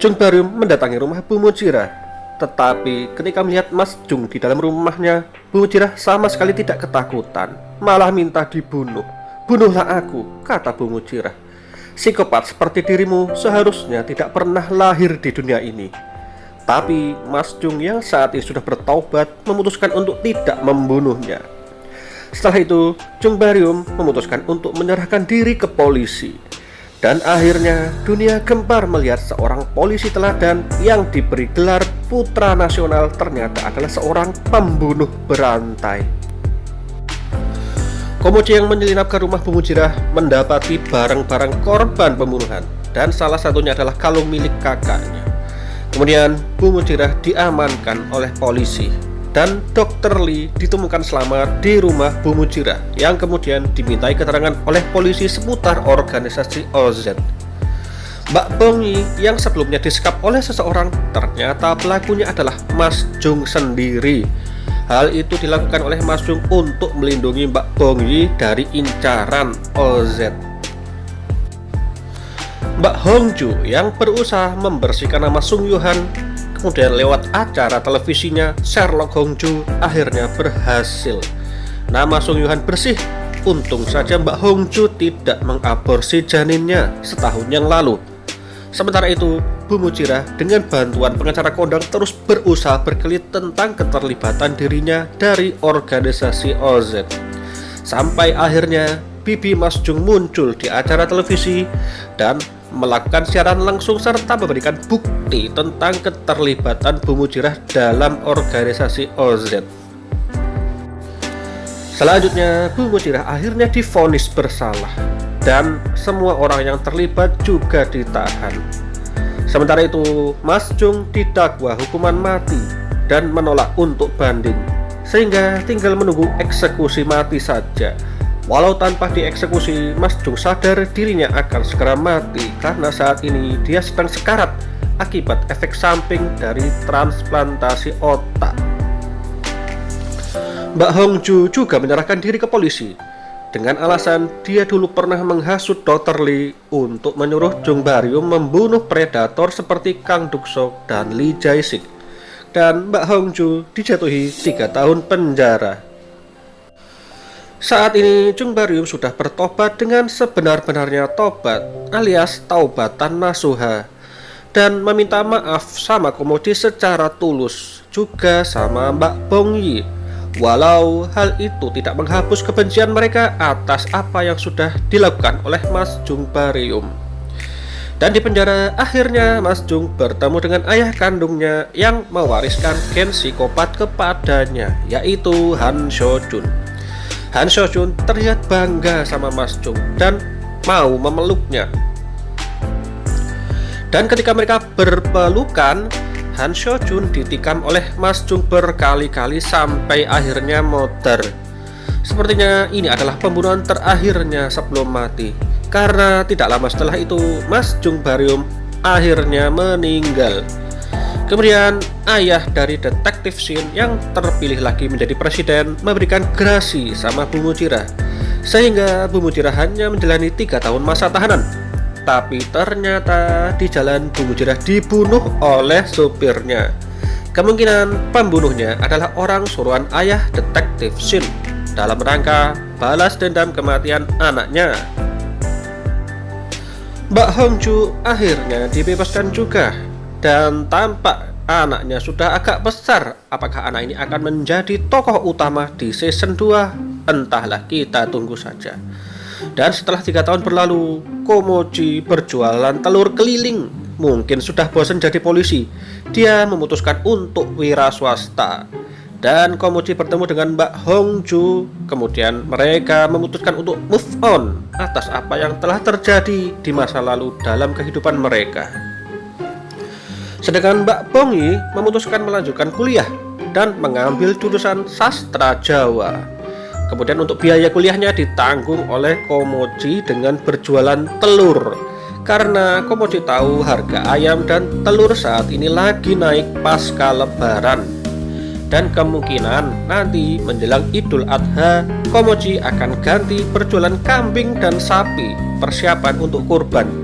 Jung Baryum mendatangi rumah Bu Mujirah. Tetapi ketika melihat Mas Jung di dalam rumahnya, Bu Mujirah sama sekali tidak ketakutan, malah minta dibunuh. "Bunuhlah aku," kata Bu Mujirah. "Psikopat seperti dirimu seharusnya tidak pernah lahir di dunia ini." Tapi Mas Jung yang saat ini sudah bertaubat memutuskan untuk tidak membunuhnya. Setelah itu, Jung Baryum memutuskan untuk menyerahkan diri ke polisi. Dan akhirnya dunia gempar melihat seorang polisi teladan yang diberi gelar Putra Nasional ternyata adalah seorang pembunuh berantai. Komochi yang menyelinap ke rumah Bu Mujirah mendapati barang-barang korban pembunuhan, dan salah satunya adalah kalung milik kakaknya. Kemudian Bu Mujirah diamankan oleh polisi, dan Dr. Lee ditemukan selamat di rumah Bu Mujirah yang kemudian dimintai keterangan oleh polisi seputar organisasi OZ. Mbak Bongyi yang sebelumnya disekap oleh seseorang, ternyata pelakunya adalah Mas Jung sendiri. Hal itu dilakukan oleh Mas Jung untuk melindungi Mbak Bongyi dari incaran OZ. Mbak Hongju yang berusaha membersihkan nama Sung Yuhan, kemudian lewat acara televisinya Sherlock Hongju akhirnya berhasil. Nama Sung Yuhan bersih. Untung saja Mbak Hongju tidak mengaborsi janinnya setahun yang lalu. Sementara itu, Bu Mujirah dengan bantuan pengacara kondang terus berusaha berkelit tentang keterlibatan dirinya dari organisasi OZ. Sampai akhirnya bibi Mas Jung muncul di acara televisi dan melakukan siaran langsung serta memberikan bukti tentang keterlibatan Bu Mujirah dalam organisasi OZ. Selanjutnya, Bu Mujirah akhirnya divonis bersalah dan semua orang yang terlibat juga ditahan. Sementara itu, Mas Jung didakwa hukuman mati dan menolak untuk banding, sehingga tinggal menunggu eksekusi mati saja. Walau tanpa dieksekusi, Mas Jung sadar dirinya akan segera mati karena saat ini dia sedang sekarat akibat efek samping dari transplantasi otak. Mbak Hongju juga menyerahkan diri ke polisi dengan alasan dia dulu pernah menghasut Dr. Lee untuk menyuruh Jung Baryum membunuh predator seperti Kang Duksok dan Lee Jae-sik, dan Mbak Hongju dijatuhi 3 tahun penjara. Saat ini Jung Baryum sudah bertobat dengan sebenar-benarnya tobat alias taubatan nasuha, dan meminta maaf sama Komochi secara tulus, juga sama Mbak Bongyi. Walau hal itu tidak menghapus kebencian mereka atas apa yang sudah dilakukan oleh Mas Jung Baryum. Dan di penjara akhirnya Mas Jung bertemu dengan ayah kandungnya yang mewariskan gen psikopat kepadanya, yaitu Han Seo-jun. Han Seo-jun terlihat bangga sama Mas Jung dan mau memeluknya. Dan ketika mereka berpelukan, Han Seo-jun ditikam oleh Mas Jung berkali-kali sampai akhirnya modar. Sepertinya ini adalah pembunuhan terakhirnya sebelum mati, karena tidak lama setelah itu Mas Jung Baryum akhirnya meninggal. Kemudian ayah dari detektif Shin yang terpilih lagi menjadi presiden memberikan gerasi sama Bu Mujirah, sehingga Bu Mujirah hanya menjalani 3 tahun masa tahanan. Tapi ternyata di jalan Bu Mujirah dibunuh oleh supirnya. Kemungkinan pembunuhnya adalah orang suruhan ayah detektif Shin dalam rangka balas dendam kematian anaknya. Mbak Hongju akhirnya dibebaskan juga, dan tampak anaknya sudah agak besar. Apakah anak ini akan menjadi tokoh utama di season 2? Entahlah, kita tunggu saja. Dan setelah 3 tahun berlalu, Komochi berjualan telur keliling. Mungkin sudah bosan jadi polisi, dia memutuskan untuk wira swasta. Dan Komochi bertemu dengan Mbak Hongju. Kemudian mereka memutuskan untuk move on atas apa yang telah terjadi di masa lalu dalam kehidupan mereka. Sedangkan Mbak Bongyi memutuskan melanjutkan kuliah dan mengambil jurusan sastra Jawa. Kemudian untuk biaya kuliahnya ditanggung oleh Komochi dengan berjualan telur, karena Komochi tahu harga ayam dan telur saat ini lagi naik pasca lebaran. Dan kemungkinan nanti menjelang Idul Adha, Komochi akan ganti berjualan kambing dan sapi, persiapan untuk kurban.